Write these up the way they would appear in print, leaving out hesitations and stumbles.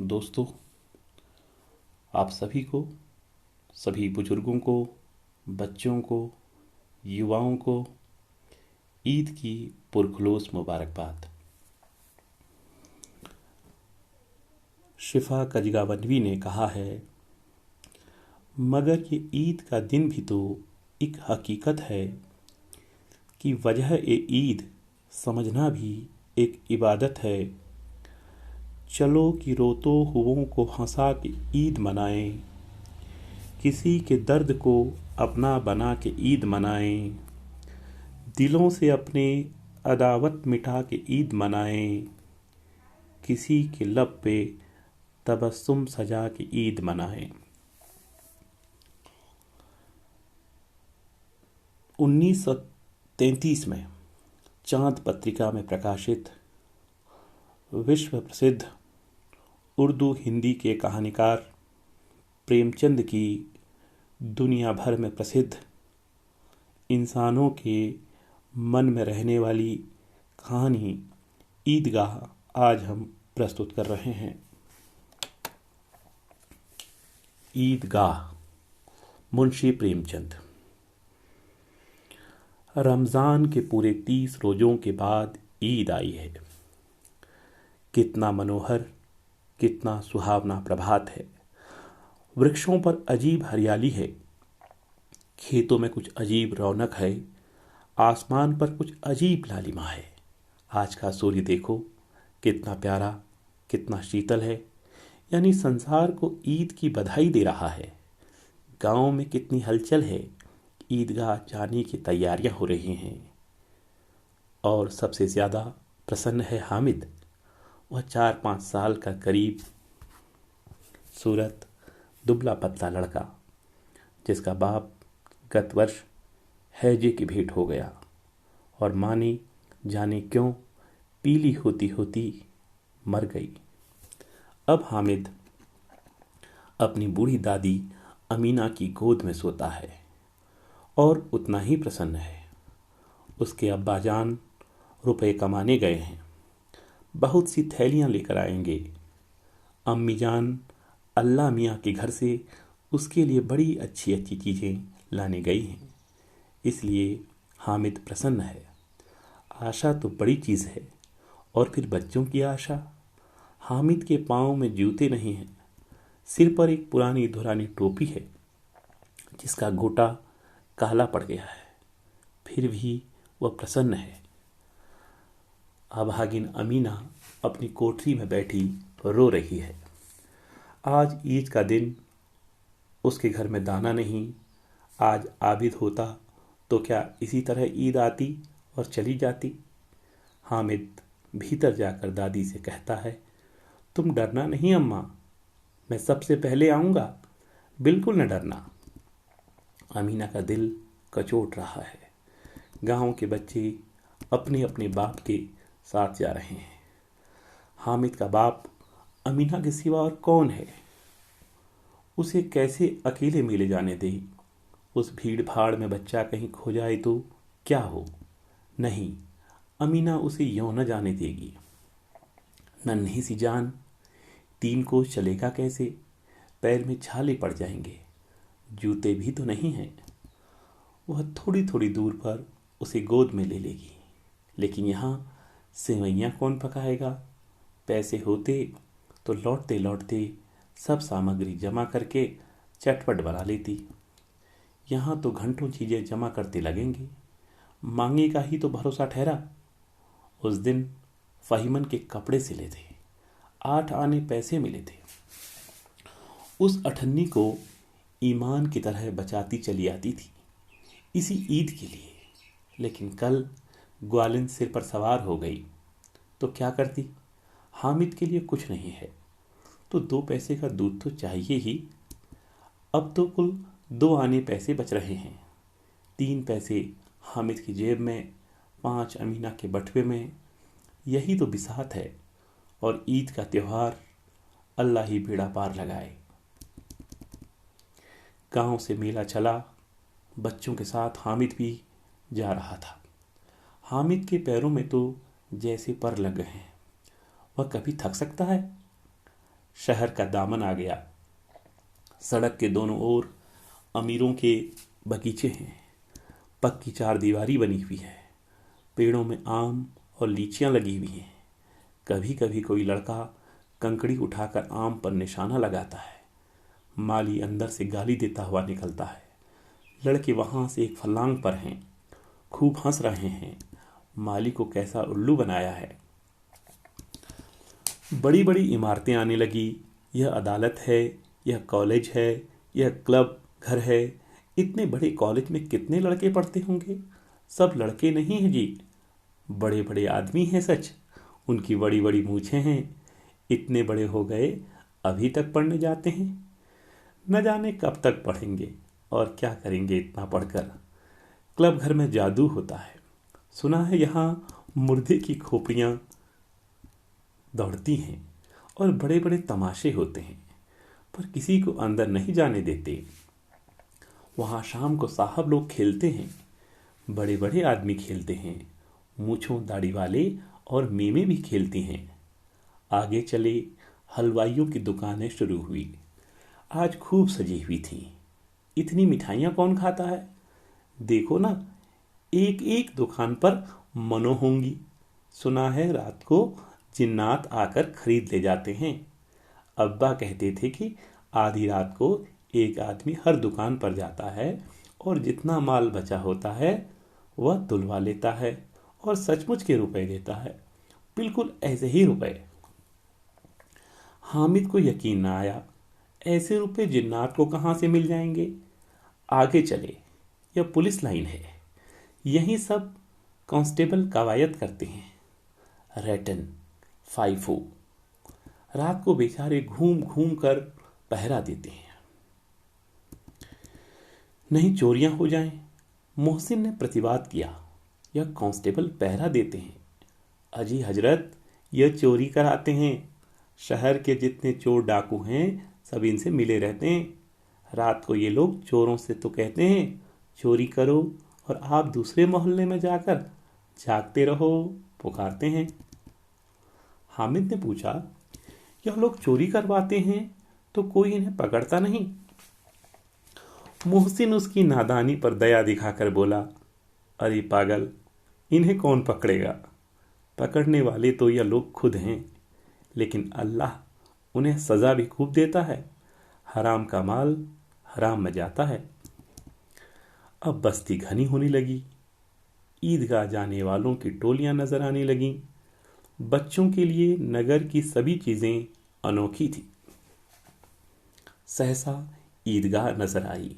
दोस्तों, आप सभी को, सभी बुजुर्गों को, बच्चों को, युवाओं को ईद की पुरखुलूस मुबारकबाद। शिफा कजगावनवी ने कहा है, मगर ये ईद का दिन भी तो एक हकीकत है कि वजह ए ईद समझना भी एक इबादत है। चलो कि रोतो हुओं को हंसा के ईद मनाएं, किसी के दर्द को अपना बना के ईद मनाएं, दिलों से अपने अदावत मिटा के ईद मनाएं, किसी के लब पे तबस्सुम सजा के ईद मनाएं। 1933 में चांद पत्रिका में प्रकाशित विश्व प्रसिद्ध उर्दू हिंदी के कहानीकार प्रेमचंद की दुनिया भर में प्रसिद्ध इंसानों के मन में रहने वाली कहानी ईदगाह आज हम प्रस्तुत कर रहे हैं। ईदगाह, मुंशी प्रेमचंद। रमज़ान के पूरे 30 रोज़ों के बाद ईद आई है। कितना मनोहर, कितना सुहावना प्रभात है। वृक्षों पर अजीब हरियाली है, खेतों में कुछ अजीब रौनक है, आसमान पर कुछ अजीब लालिमा है। आज का सूर्य देखो, कितना प्यारा, कितना शीतल है, यानी संसार को ईद की बधाई दे रहा है। गांव में कितनी हलचल है, ईदगाह जाने की तैयारियां हो रही हैं। और सबसे ज़्यादा प्रसन्न है हामिद। वह 4-5 साल का करीब सूरत दुबला पतला लड़का, जिसका बाप गत वर्ष हैजे की भेंट हो गया और माँ ने जाने क्यों पीली होती होती मर गई। अब हामिद अपनी बूढ़ी दादी अमीना की गोद में सोता है और उतना ही प्रसन्न है। उसके अब्बाजान रुपए कमाने गए हैं, बहुत सी थैलियां लेकर आएंगे। अम्मी जान अल्लाह मियाँ के घर से उसके लिए बड़ी अच्छी अच्छी चीज़ें लाने गई हैं, इसलिए हामिद प्रसन्न है। आशा तो बड़ी चीज़ है, और फिर बच्चों की आशा। हामिद के पाँव में जूते नहीं हैं, सिर पर एक पुरानी धुरानी टोपी है जिसका गोटा काला पड़ गया है, फिर भी वह प्रसन्न है। अभागिन अमीना अपनी कोठरी में बैठी रो रही है। आज ईद का दिन, उसके घर में दाना नहीं। आज आबिद होता तो क्या इसी तरह ईद आती और चली जाती। हामिद भीतर जाकर दादी से कहता है, तुम डरना नहीं अम्मा, मैं सबसे पहले आऊँगा, बिल्कुल न डरना। अमीना का दिल कचोट रहा है। गांव के बच्चे अपने अपने बाप के साथ जा रहे हैं। हामिद का बाप अमीना के सिवा और कौन है। उसे कैसे अकेले मिले जाने दे। उस भीड़ भाड़ में बच्चा कहीं खो जाए तो क्या हो। नहीं, अमीना उसे यूं न जाने देगी। नन्ही सी जान, 3 कोस चलेगा कैसे, पैर में छाले पड़ जाएंगे, जूते भी तो नहीं हैं। वह थोड़ी थोड़ी दूर पर उसे गोद में ले लेगी, लेकिन यहाँ सेवैयाँ कौन पकाएगा। पैसे होते तो लौटते लौटते सब सामग्री जमा करके चटपट बना लेती। यहाँ तो घंटों चीज़ें जमा करते लगेंगे, मांगे का ही तो भरोसा ठहरा। उस दिन फ़हीमन के कपड़े सिले थे, 8 आने पैसे मिले थे। उस अठन्नी को ईमान की तरह बचाती चली आती थी इसी ईद के लिए। लेकिन कल ग्वालिन सिर पर सवार हो गई तो क्या करती। हामिद के लिए कुछ नहीं है तो 2 पैसे का दूध तो चाहिए ही। अब तो कुल 2 आने पैसे बच रहे हैं। 3 पैसे हामिद की जेब में, 5 अमीना के बटुए में। यही तो बिसात है। और ईद का त्यौहार अल्लाह ही बेड़ा पार लगाए। गांव से मेला चला, बच्चों के साथ हामिद भी जा रहा था। हामिद के पैरों में तो जैसे पर लग गए हैं। वह कभी थक सकता है। शहर का दामन आ गया। सड़क के दोनों ओर अमीरों के बगीचे हैं, पक्की चारदीवारी बनी हुई है, पेड़ों में आम और लीचियां लगी हुई हैं। कभी कभी कोई लड़का कंकड़ी उठाकर आम पर निशाना लगाता है। माली अंदर से गाली देता हुआ निकलता है। लड़के वहां से एक फलांग पर हैं, खूब हंस रहे हैं। माली को कैसा उल्लू बनाया है। बड़ी बड़ी इमारतें आने लगी। यह अदालत है, यह कॉलेज है, यह क्लब घर है। इतने बड़े कॉलेज में कितने लड़के पढ़ते होंगे? सब लड़के नहीं हैं जी, बड़े बड़े आदमी हैं सच। उनकी बड़ी बड़ी मूछें हैं। इतने बड़े हो गए अभी तक पढ़ने जाते हैं। न जाने कब तक पढ़ेंगे और क्या करेंगे इतना पढ़कर। क्लब घर में जादू होता है। सुना है यहाँ मुर्दे की खोपड़ियाँ दौड़ती हैं और बड़े बड़े तमाशे होते हैं, पर किसी को अंदर नहीं जाने देते। वहाँ शाम को साहब लोग खेलते हैं, बड़े बड़े आदमी खेलते हैं, मूछों दाढ़ी वाले और मेमे भी खेलती हैं। आगे चले, हलवाइयों की दुकानें शुरू हुई। आज खूब सजी हुई थी। इतनी मिठाइयाँ कौन खाता है? देखो ना, एक एक दुकान पर मनो होंगी। सुना है रात को जिन्नात आकर खरीद ले जाते हैं। अब्बा कहते थे कि आधी रात को एक आदमी हर दुकान पर जाता है और जितना माल बचा होता है वह तुलवा लेता है और सचमुच के रुपए देता है, बिल्कुल ऐसे ही रुपए। हामिद को यकीन ना आया, ऐसे रुपए जिन्नात को कहाँ से मिल जाएंगे। आगे चले, यह पुलिस लाइन है, यहीं सब कांस्टेबल कवायद करते हैं। रैटन, फाइफो रात को बेचारे घूम घूम कर पहरा देते हैं, नहीं चोरियां हो जाएं। मोहसिन ने प्रतिवाद किया, यह कांस्टेबल पहरा देते हैं। अजी हजरत, यह चोरी कराते हैं। शहर के जितने चोर डाकू हैं सब इनसे मिले रहते हैं। रात को ये लोग चोरों से तो कहते हैं चोरी करो, और आप दूसरे मोहल्ले में जाकर जागते रहो, पुकारते हैं। हामिद ने पूछा, यह लोग चोरी करवाते हैं तो कोई इन्हें पकड़ता नहीं? मोहसिन उसकी नादानी पर दया दिखाकर बोला, अरे पागल, इन्हें कौन पकड़ेगा? पकड़ने वाले तो यह लोग खुद हैं, लेकिन अल्लाह उन्हें सजा भी खूब देता है। हराम का माल हराम में जाता है। अब बस्ती घनी होने लगी। ईदगाह जाने वालों की टोलियां नजर आने लगीं। बच्चों के लिए नगर की सभी चीजें अनोखी थी। सहसा ईदगाह नजर आई।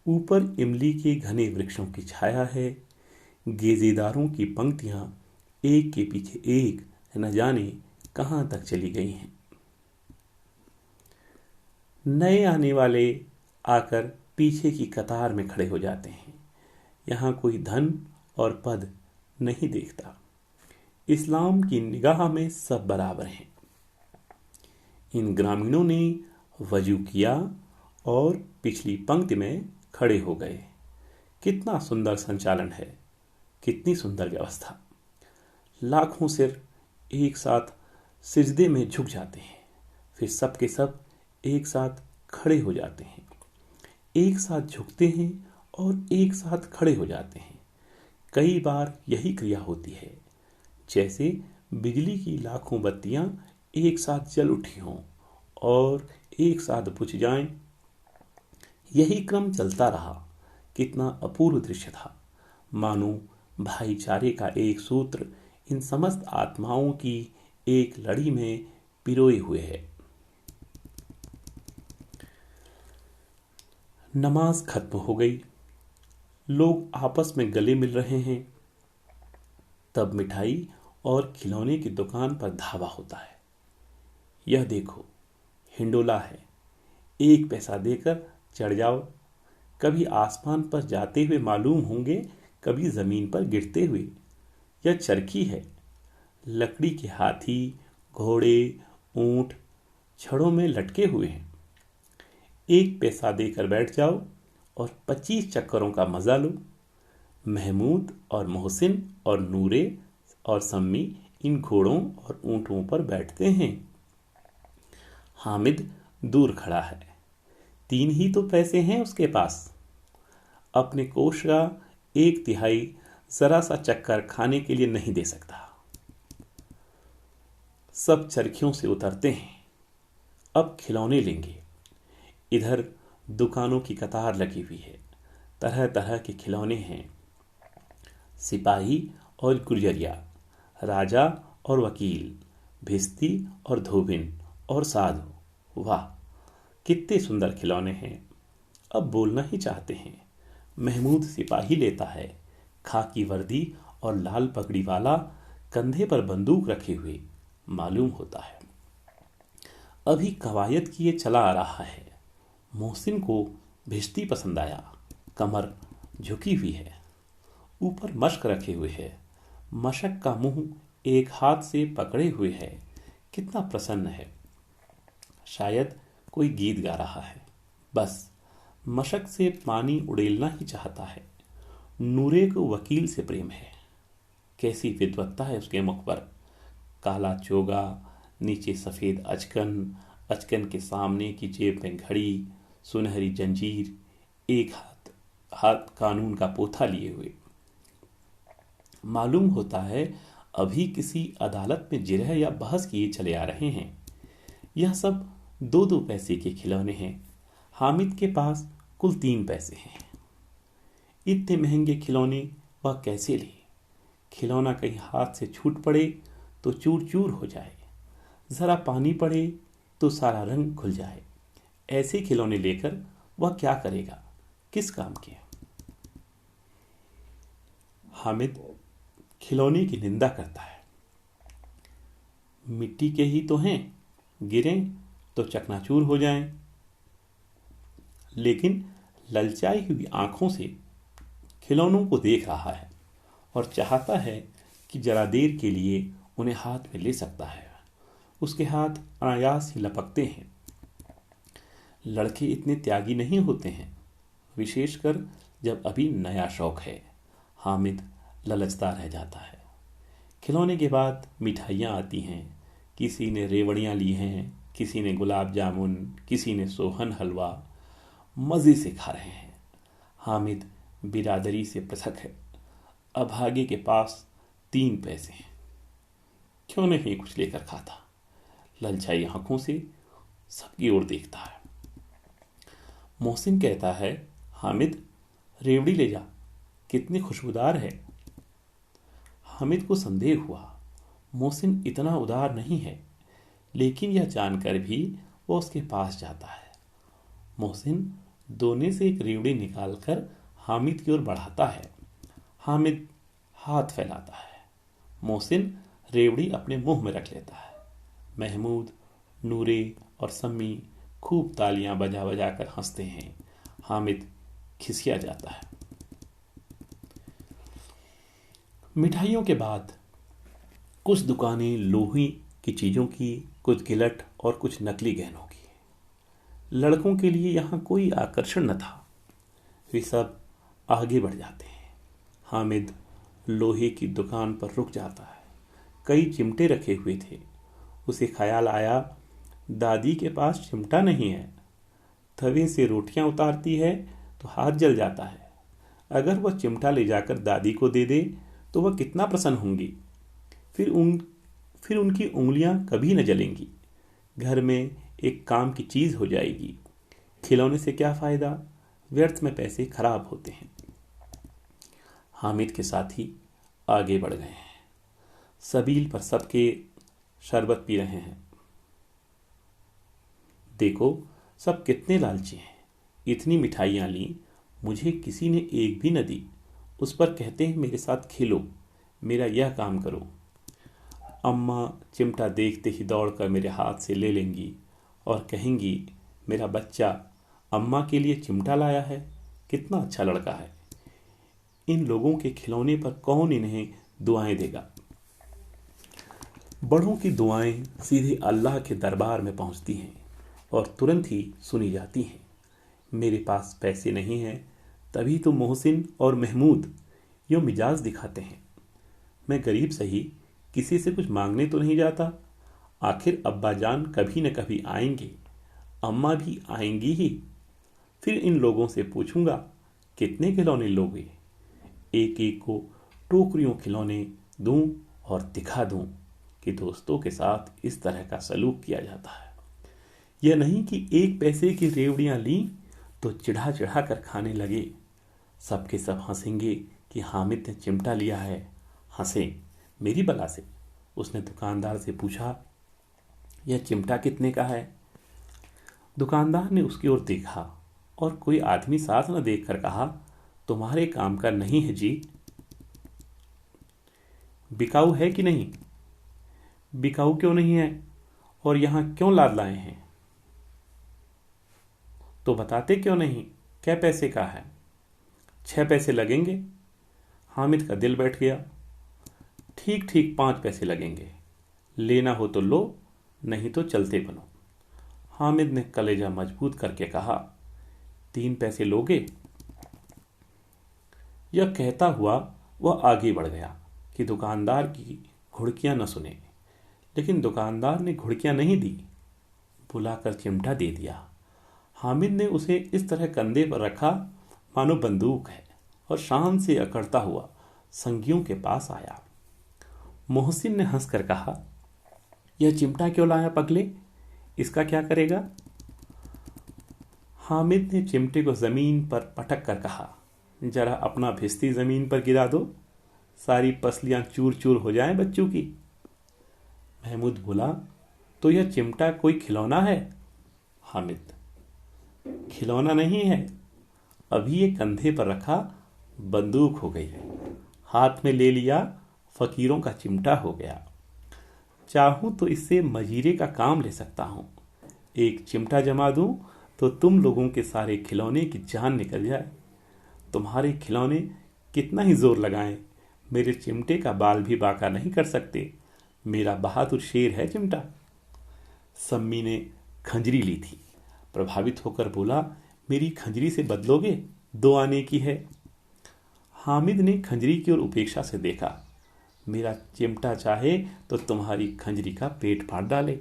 ऊपर इमली के घने वृक्षों की छाया है। गेजेदारों की पंक्तियां एक के पीछे एक न जाने कहां तक चली गई हैं। नए आने वाले आकर पीछे की कतार में खड़े हो जाते हैं। यहाँ कोई धन और पद नहीं देखता। इस्लाम की निगाह में सब बराबर हैं। इन ग्रामीणों ने वजू किया और पिछली पंक्ति में खड़े हो गए। कितना सुंदर संचालन है, कितनी सुंदर व्यवस्था। लाखों सिर एक साथ सिजदे में झुक जाते हैं, फिर सब के सब एक साथ खड़े हो जाते हैं। एक साथ झुकते हैं और एक साथ खड़े हो जाते हैं। कई बार यही क्रिया होती है, जैसे बिजली की लाखों बत्तियां एक साथ जल उठी हों और एक साथ बुझ जाएं। यही क्रम चलता रहा। कितना अपूर्व दृश्य था, मानो भाईचारे का एक सूत्र इन समस्त आत्माओं की एक लड़ी में पिरोए हुए है। नमाज खत्म हो गई। लोग आपस में गले मिल रहे हैं। तब मिठाई और खिलौने की दुकान पर धावा होता है। यह देखो, हिंडोला है, 1 पैसा देकर चढ़ जाओ। कभी आसमान पर जाते हुए मालूम होंगे, कभी जमीन पर गिरते हुए। यह चरखी है, लकड़ी के हाथी, घोड़े, ऊंट छड़ों में लटके हुए हैं। 1 पैसा देकर बैठ जाओ और 25 चक्करों का मजा लो। महमूद और मोहसिन और नूरे और सम्मी इन घोड़ों और ऊंटों पर बैठते हैं। हामिद दूर खड़ा है। 3 ही तो पैसे हैं उसके पास। अपने कोष का 1/3 जरा सा चक्कर खाने के लिए नहीं दे सकता। सब चरखियों से उतरते हैं। अब खिलौने लेंगे। इधर दुकानों की कतार लगी हुई है। तरह तरह के खिलौने हैं। सिपाही और गुर्जरिया, राजा और वकील, भिस्ती और धोबिन और साधु। वाह, कितने सुंदर खिलौने हैं। अब बोलना ही चाहते हैं। महमूद सिपाही लेता है, खाकी वर्दी और लाल पगड़ी वाला, कंधे पर बंदूक रखे हुए मालूम होता है। अभी कवायद किए चला आ रहा है। मोहसिन को भिश्ती पसंद आया। कमर झुकी हुई है, ऊपर मशक रखे हुए है। मशक का मुंह एक हाथ से पकड़े हुए है। कितना प्रसन्न है। शायद कोई गीत गा रहा है। बस मशक से पानी उड़ेलना ही चाहता है। नूरे को वकील से प्रेम है। कैसी विद्वत्ता है उसके मुख पर। काला चोगा, नीचे सफेद अचकन, अचकन के सामने की जेब में घड़ी, सुनहरी जंजीर, एक हाथ कानून का पोथा लिए हुए। मालूम होता है अभी किसी अदालत में जिरह या बहस किए चले आ रहे हैं। यह सब 2-2 पैसे के खिलौने हैं। हामिद के पास कुल 3 पैसे हैं। इतने महंगे खिलौने वह कैसे ले। खिलौना कहीं हाथ से छूट पड़े तो चूर चूर हो जाए, जरा पानी पड़े तो सारा रंग खुल जाए। ऐसे खिलौने लेकर वह क्या करेगा, किस काम के। हामिद खिलौने की निंदा करता है। मिट्टी के ही तो हैं, गिरें तो चकनाचूर हो जाएं। लेकिन ललचाई हुई आंखों से खिलौनों को देख रहा है और चाहता है कि जरा देर के लिए उन्हें हाथ में ले सकता है। उसके हाथ अनायास ही लपकते हैं। लड़के इतने त्यागी नहीं होते हैं, विशेषकर जब अभी नया शौक है। हामिद ललचता रह जाता है। खिलौने के बाद मिठाइयाँ आती हैं। किसी ने रेवड़ियाँ ली हैं, किसी ने गुलाब जामुन, किसी ने सोहन हलवा। मज़े से खा रहे हैं। हामिद बिरादरी से पृथक है। अभागे के पास 3 पैसे हैं। क्यों नहीं कुछ लेकर खाता। ललचाई आंखों से सबकी ओर देखता है। मोहसिन कहता है, हामिद रेवड़ी ले जा, कितनी खुशबूदार है। हामिद को संदेह हुआ, मोहसिन इतना उदार नहीं है, लेकिन यह जानकर भी वो उसके पास जाता है। मोहसिन दोने से एक रेवड़ी निकालकर हामिद की ओर बढ़ाता है। हामिद हाथ फैलाता है। मोहसिन रेवड़ी अपने मुंह में रख लेता है। महमूद, नूरे और सम्मी खूब तालियां बजा बजा कर हंसते हैं। हामिद खिसिया जाता है। मिठाइयों के बाद कुछ दुकानें लोही की चीज़ों की, कुछ गिलट और कुछ नकली गहनों की। लड़कों के लिए यहाँ कोई आकर्षण न था। वे सब आगे बढ़ जाते हैं। हामिद लोहे की दुकान पर रुक जाता है। कई चिमटे रखे हुए थे। उसे ख्याल आया, दादी के पास चिमटा नहीं है। तवे से रोटियां उतारती है तो हाथ जल जाता है। अगर वह चिमटा ले जाकर दादी को दे दे तो वह कितना प्रसन्न होंगी। फिर उनकी उंगलियां कभी न जलेंगी। घर में एक काम की चीज़ हो जाएगी। खिलौने से क्या फ़ायदा, व्यर्थ में पैसे खराब होते हैं। हामिद के साथी आगे बढ़ गए हैं। सबील पर सबके शरबत पी रहे हैं। देखो सब कितने लालची हैं। इतनी मिठाइयाँ ली, मुझे किसी ने एक भी न दी। उस पर कहते हैं मेरे साथ खेलो, मेरा यह काम करो। अम्मा चिमटा देखते ही दौड़कर मेरे हाथ से ले लेंगी और कहेंगी, मेरा बच्चा अम्मा के लिए चिमटा लाया है, कितना अच्छा लड़का है। इन लोगों के खिलौने पर कौन इन्हें दुआएं देगा। बड़ों की दुआएं सीधे अल्लाह के दरबार में पहुंचती हैं और तुरंत ही सुनी जाती हैं। मेरे पास पैसे नहीं हैं, तभी तो मोहसिन और महमूद यूँ मिजाज दिखाते हैं। मैं गरीब सही, किसी से कुछ मांगने तो नहीं जाता। आखिर अब्बा जान कभी न कभी आएंगे, अम्मा भी आएंगी ही। फिर इन लोगों से पूछूंगा कितने खिलौने लोगे, एक एक को टोकरियों खिलौने दूं और दिखा दूं कि दोस्तों के साथ इस तरह का सलूक किया जाता है। यह नहीं कि 1 पैसे की रेवड़ियां ली तो चिढ़ा चिढ़ा कर खाने लगे। सबके सब हंसेंगे कि हामिद ने चिमटा लिया है। हंसे मेरी बला से। उसने दुकानदार से पूछा, यह चिमटा कितने का है? दुकानदार ने उसकी ओर देखा और कोई आदमी साथ न देखकर कहा, तुम्हारे काम का नहीं है जी। बिकाऊ है कि नहीं? बिकाऊ क्यों नहीं है और यहां क्यों लाद लाए हैं? तो बताते क्यों नहीं, क्या पैसे का है? 6 पैसे लगेंगे। हामिद का दिल बैठ गया। ठीक ठीक 5 पैसे लगेंगे, लेना हो तो लो, नहीं तो चलते बनो। हामिद ने कलेजा मजबूत करके कहा, 3 पैसे लोगे? यह कहता हुआ वह आगे बढ़ गया कि दुकानदार की घुड़कियां न सुने। लेकिन दुकानदार ने घुड़कियां नहीं दी, बुलाकर चिमटा दे दिया। हामिद ने उसे इस तरह कंधे पर रखा मानो बंदूक है और शान से अकड़ता हुआ संगियों के पास आया। मोहसिन ने हंसकर कहा, यह चिमटा क्यों लाया पगले, इसका क्या करेगा? हामिद ने चिमटे को जमीन पर पटक कर कहा, जरा अपना भिस्ती जमीन पर गिरा दो, सारी पसलियां चूर चूर हो जाएं बच्चों की। महमूद बोला, तो यह चिमटा कोई खिलौना है? हामिद, खिलौना नहीं है, अभी ये कंधे पर रखा बंदूक हो गई, हाथ में ले लिया फकीरों का चिमटा हो गया। चाहूं तो इससे मजीरे का काम ले सकता हूं। एक चिमटा जमा दूं तो तुम लोगों के सारे खिलौने की जान निकल जाए। तुम्हारे खिलौने कितना ही जोर लगाएं, मेरे चिमटे का बाल भी बांका नहीं कर सकते। मेरा बहादुर शेर है चिमटा। सम्मी ने खंजरी ली थी। प्रभावित होकर बोला, मेरी खंजरी से बदलोगे? 2 आने की है। हामिद ने खंजरी की ओर उपेक्षा से देखा। मेरा चिमटा चाहे तो तुम्हारी खंजरी का पेट फाड़ डाले।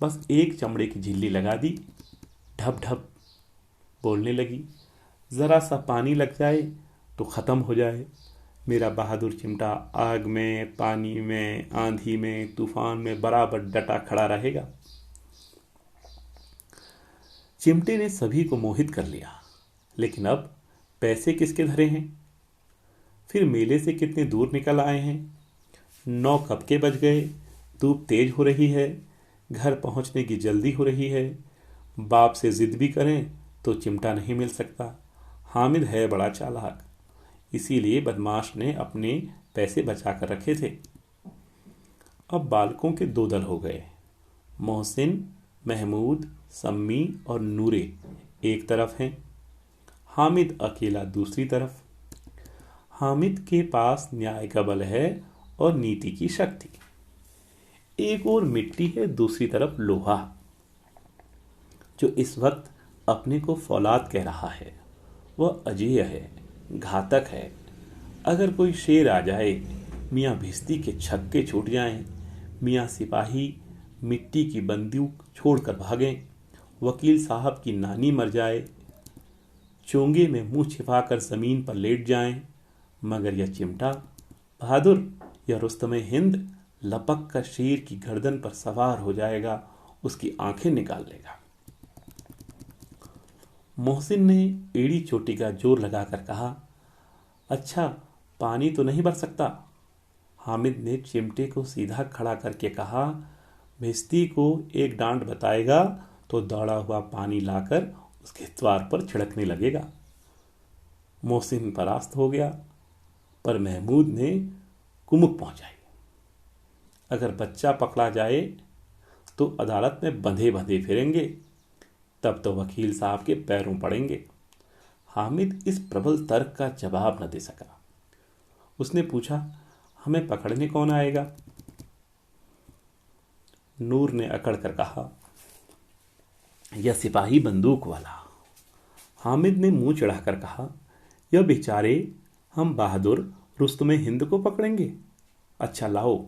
बस एक चमड़े की झिल्ली लगा दी, ढप ढप बोलने लगी। जरा सा पानी लग जाए तो खत्म हो जाए। मेरा बहादुर चिमटा आग में, पानी में, आंधी में, तूफान में बराबर डटा खड़ा रहेगा। चिमटे ने सभी को मोहित कर लिया। लेकिन अब पैसे किसके धरे हैं? फिर मेले से कितने दूर निकल आए हैं। 9 कब के बज गए। धूप तेज हो रही है, घर पहुंचने की जल्दी हो रही है। बाप से जिद भी करें तो चिमटा नहीं मिल सकता। हामिद है बड़ा चालाक, इसीलिए बदमाश ने अपने पैसे बचा कर रखे थे। अब बालकों के 2 दल हो गए। मोहसिन, महमूद, सम्मी और नूरे एक तरफ हैं, हामिद अकेला दूसरी तरफ। हामिद के पास न्याय का बल है और नीति की शक्ति। एक और मिट्टी है, दूसरी तरफ लोहा, जो इस वक्त अपने को फौलाद कह रहा है। वह अजेय है, घातक है। अगर कोई शेर आ जाए, मियाँ भिस्ती के छक्के छूट जाएं, मियाँ सिपाही मिट्टी की बंदूक छोड़कर भागें, वकील साहब की नानी मर जाए, चोंगे में मुंह छिपाकर जमीन पर लेट जाएं, मगर यह चिमटा बहादुर, यह रुस्तमे हिंद लपक कर शेर की गर्दन पर सवार हो जाएगा, उसकी आंखें निकाल लेगा। मोहसिन ने एड़ी चोटी का जोर लगाकर कहा, अच्छा पानी तो नहीं भर सकता। हामिद ने चिमटे को सीधा खड़ा करके कहा, भिस्ती को एक डांट बताएगा तो दौड़ा हुआ पानी लाकर उसके द्वार पर छिड़कने लगेगा। मोहसिन परास्त हो गया, पर महमूद ने कुमुक पहुंचाई। अगर बच्चा पकड़ा जाए तो अदालत में बंधे बंधे फिरेंगे, तब तो वकील साहब के पैरों पड़ेंगे। हामिद इस प्रबल तर्क का जवाब न दे सका। उसने पूछा, हमें पकड़ने कौन आएगा? नूर ने अकड़ कर कहा, यह सिपाही बंदूक वाला। हामिद ने मुंह चढ़ाकर कहा, यह बेचारे हम बहादुर रुस्तमे हिंद को पकड़ेंगे। अच्छा लाओ,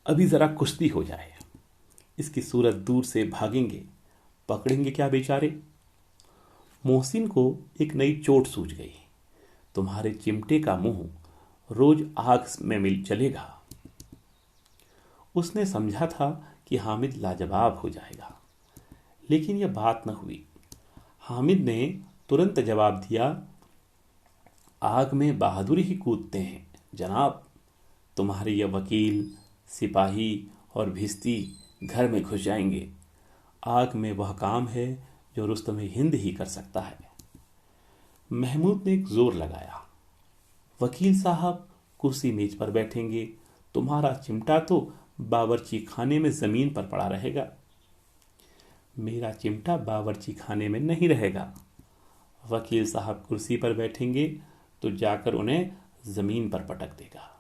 अभी जरा कुश्ती हो जाए। इसकी सूरत दूर से भागेंगे, पकड़ेंगे क्या बेचारे। मोहसिन को एक नई चोट सूझ गई। तुम्हारे चिमटे का मुंह रोज आग में मिल चलेगा। उसने समझा था कि हामिद लाजवाब हो जाएगा, लेकिन यह बात न हुई। हामिद ने तुरंत जवाब दिया, आग में बहादुर ही कूदते हैं जनाब। तुम्हारे यह वकील, सिपाही और भिस्ती घर में घुस जाएंगे। आग में वह काम है जो रुस्तम हिंद ही कर सकता है। महमूद ने एक जोर लगाया, वकील साहब कुर्सी मेज पर बैठेंगे, तुम्हारा चिमटा तो बावर्ची खाने में जमीन पर पड़ा रहेगा। मेरा चिमटा बावर्ची खाने में नहीं रहेगा। वकील साहब कुर्सी पर बैठेंगे तो जाकर उन्हें जमीन पर पटक देगा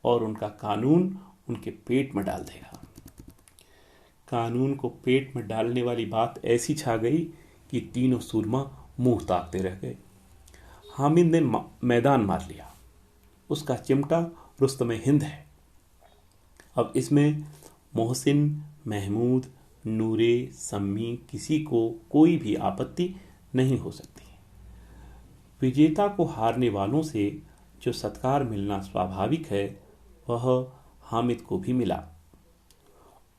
और उनका कानून उनके पेट में डाल देगा। कानून को पेट में डालने वाली बात ऐसी छा गई कि तीनों सूरमा मुंह ताकते रह गए। हामिद ने मैदान मार लिया। उसका चिमटा रुस्तम हिंद है। अब इसमें मोहसिन, महमूद, नूरे, सम्मी किसी को कोई भी आपत्ति नहीं हो सकती। विजेता को हारने वालों से जो सत्कार मिलना स्वाभाविक है, वह हामिद को भी मिला।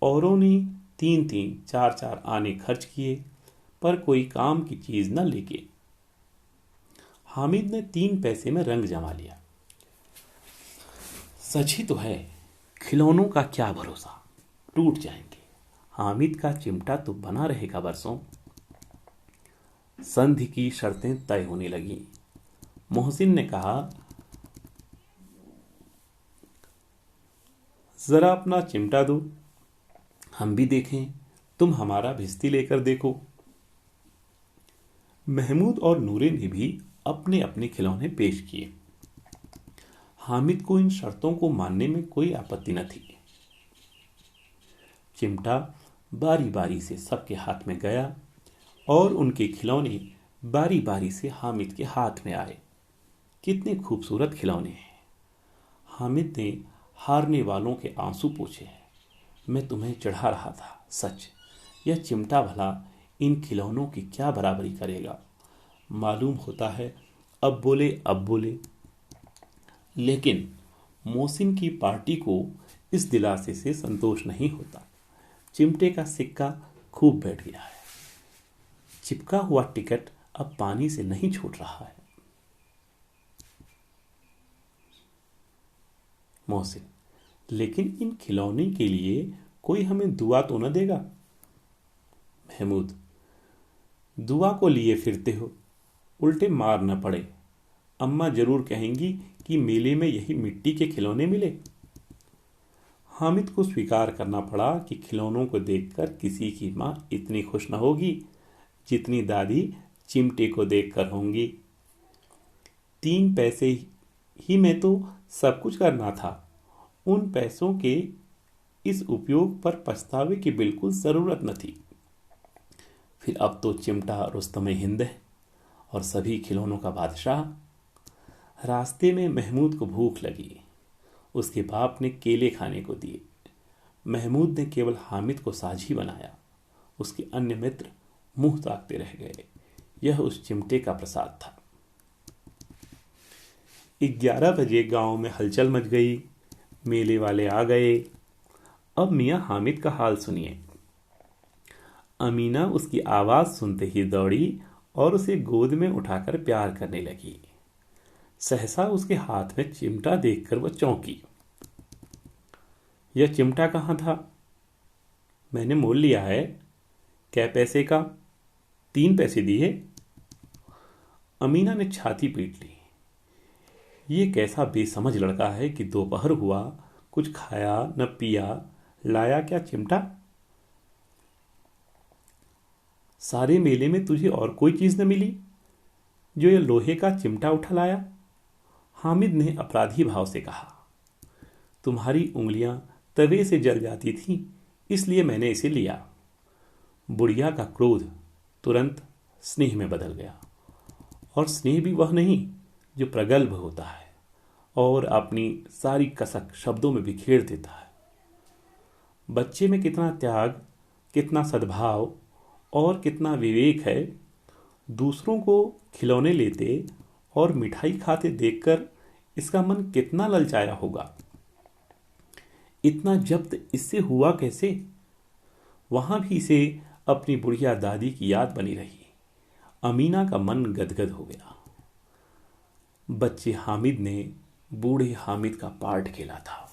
औरों ने 3-3, 4-4 आने खर्च किए, पर कोई काम की चीज न लेके हामिद ने 3 पैसे में रंग जमा लिया। सच ही तो है, खिलौनों का क्या भरोसा, टूट जाएंगे। हामिद का चिमटा तो बना रहेगा बरसों। संधि की शर्तें तय होने लगीं। मोहसिन ने कहा, जरा अपना चिमटा दो, हम भी देखें, तुम हमारा भिस्ती लेकर देखो। महमूद और नूरे ने भी अपने अपने खिलौने पेश किए। हामिद को इन शर्तों को मानने में कोई आपत्ति न थी। चिमटा बारी बारी से सबके हाथ में गया और उनके खिलौने बारी बारी से हामिद के हाथ में आए। कितने खूबसूरत खिलौने हैं। हामिद ने हारने वालों के आंसू पोंछे हैं। मैं तुम्हें चढ़ा रहा था, सच। यह चिमटा भला इन खिलौनों की क्या बराबरी करेगा। मालूम होता है अब बोले। लेकिन मोहसिन की पार्टी को इस दिलासे से संतोष नहीं होता। चिमटे का सिक्का खूब बैठ गया है। चिपका हुआ टिकट अब पानी से नहीं छूट रहा है। मोहसिन, लेकिन इन खिलौने के लिए कोई हमें दुआ तो न देगा। महमूद, दुआ को लिए फिरते हो, उल्टे मार न पड़े। अम्मा जरूर कहेंगी कि मेले में यही मिट्टी के खिलौने मिले। हामिद को स्वीकार करना पड़ा कि खिलौनों को देखकर किसी की मां इतनी खुश न होगी जितनी दादी चिमटे को देखकर होंगी। 3 पैसे ही में तो सब कुछ करना था। उन पैसों के इस उपयोग पर पछतावे की बिल्कुल जरूरत न थी। फिर अब तो चिमटा रुस्तम हिंद है और सभी खिलौनों का बादशाह। रास्ते में महमूद को भूख लगी। उसके बाप ने केले खाने को दिए। महमूद ने केवल हामिद को साझी बनाया। उसके अन्य मित्र मुंह ताकते रह गए। यह उस चिमटे का प्रसाद था। 11 बजे गांव में हलचल मच गई। मेले वाले आ गए। अब मियां हामिद का हाल सुनिए। अमीना उसकी आवाज सुनते ही दौड़ी और उसे गोद में उठाकर प्यार करने लगी। सहसा उसके हाथ में चिमटा देखकर वह चौंकी। यह चिमटा कहाँ था? मैंने मोल लिया है। कै पैसे का? 3 पैसे दिए। अमीना ने छाती पीट ली। ये कैसा बेसमझ लड़का है कि दोपहर हुआ, कुछ खाया न पिया, लाया क्या चिमटा? सारे मेले में तुझे और कोई चीज न मिली जो ये लोहे का चिमटा उठा लाया? हामिद ने अपराधी भाव से कहा। तुम्हारी उंगलियां तवे से जल जाती थीं, इसलिए मैंने इसे लिया। बुढ़िया का क्रोध तुरंत स्नेह में बदल गया। और स्नेह भी वह नहीं जो प्रगल्भ होता है और अपनी सारी कसक शब्दों में बिखेर देता है। बच्चे में कितना त्याग कितना सद्भाव और कितना विवेक है। दूसरों को खिलौने लेते और मिठाई खाते देखकर इसका मन कितना ललचाया होगा। इतना जब्त इससे हुआ कैसे? वहां भी इसे अपनी बुढ़िया दादी की याद बनी रही। अमीना का मन गदगद हो गया। बच्चे हामिद ने बूढ़े हामिद का पार्ट खेला था।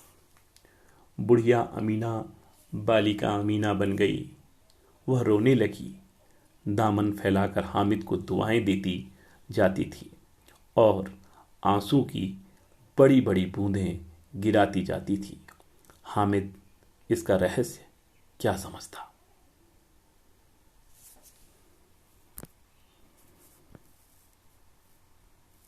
बुढ़िया अमीना बालिका अमीना बन गई। वह रोने लगी, दामन फैलाकर हामिद को दुआएं देती जाती थी और आंसू की बड़ी बड़ी बूंदें गिराती जाती थी। हामिद इसका रहस्य क्या समझता?